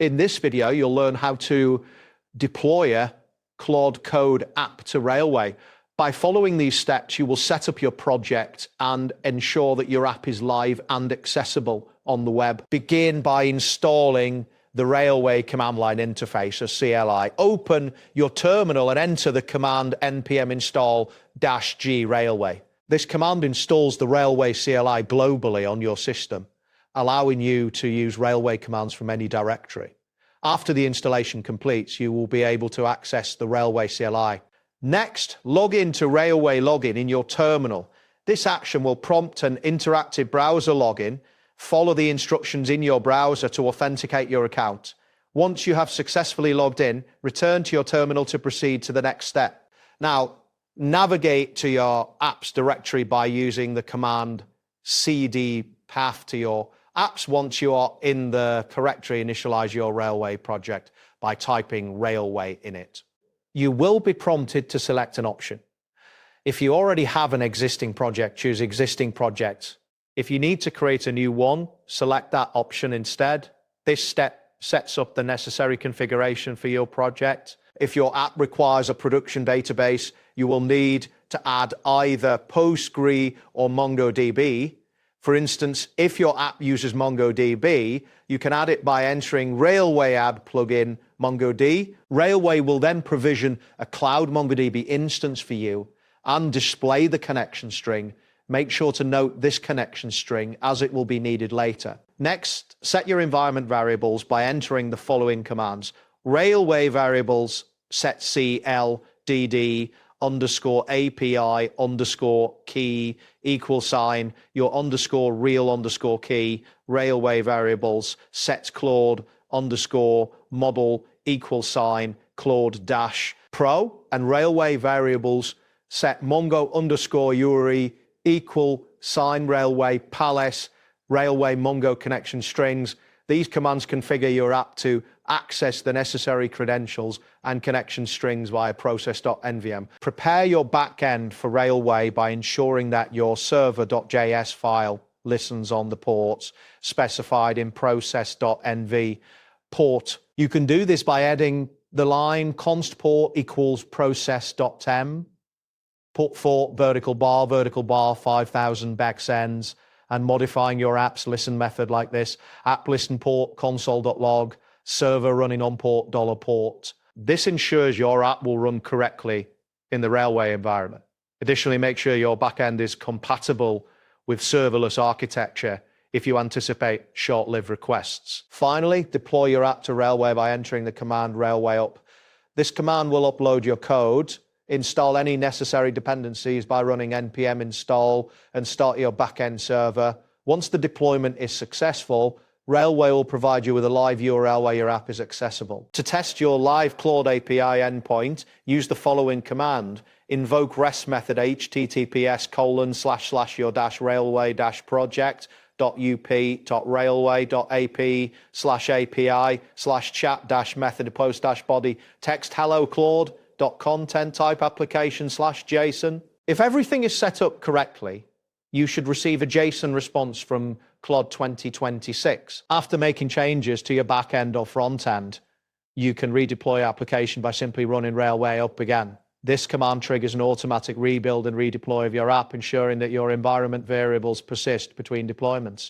In this video, you'll learn how to deploy a Claude Code app to Railway. By following these steps, you will set up your project and ensure that your app is live and accessible on the web. Begin by installing the Railway command line interface, or CLI. Open your terminal and enter the command npm install -g Railway. This command installs the Railway CLI globally on your system, allowing you to use Railway commands from any directory. After the installation completes, you will be able to access the Railway CLI. Next, log into Railway Login in your terminal. This action will prompt an interactive browser login. Follow the instructions in your browser to authenticate your account. Once you have successfully logged in, return to your terminal to proceed to the next step. Now, navigate to your apps directory by using the command cd path to your apps. Once you are in the directory, initialize your Railway project by typing Railway in it. You will be prompted to select an option. If you already have an existing project, choose Existing Project. If you need to create a new one, select that option instead. This step sets up the necessary configuration for your project. If your app requires a production database, you will need to add either Postgre or MongoDB. For instance, if your app uses MongoDB, you can add it by entering Railway add plugin MongoD. Railway will then provision a cloud MongoDB instance for you and display the connection string. Make sure to note this connection string as it will be needed later. Next, set your environment variables by entering the following commands. Railway variables set CLDD underscore API underscore key equal sign your underscore real underscore key. Railway variables set Claude underscore model equal sign Claude dash pro, and Railway variables set Mongo underscore URI equal sign Railway palace Railway Mongo connection strings. These commands configure your app to access the necessary credentials and connection strings via process.nvm. Prepare your backend for Railway by ensuring that your server.js file listens on the ports specified in process.nv port. You can do this by adding the line const port equals process.tem, port 4 vertical bar 5000 backsends, and modifying your app's listen method like this: app listen port console.log, server running on port $port. This ensures your app will run correctly in the Railway environment. Additionally, make sure your backend is compatible with serverless architecture if you anticipate short-lived requests. Finally, deploy your app to Railway by entering the command Railway up. This command will upload your code, install any necessary dependencies by running npm install, and start your backend server. Once the deployment is successful, Railway will provide you with a live URL where your app is accessible. To test your live Claude API endpoint, use the following command: invoke REST method https://your-railway-project.up.api/API/chat-method-post-body text hello Claude.content type application/JSON. If everything is set up correctly, you should receive a JSON response from Claude 2026. After making changes to your backend or front end, you can redeploy your application by simply running Railway up again. This command triggers an automatic rebuild and redeploy of your app, ensuring that your environment variables persist between deployments.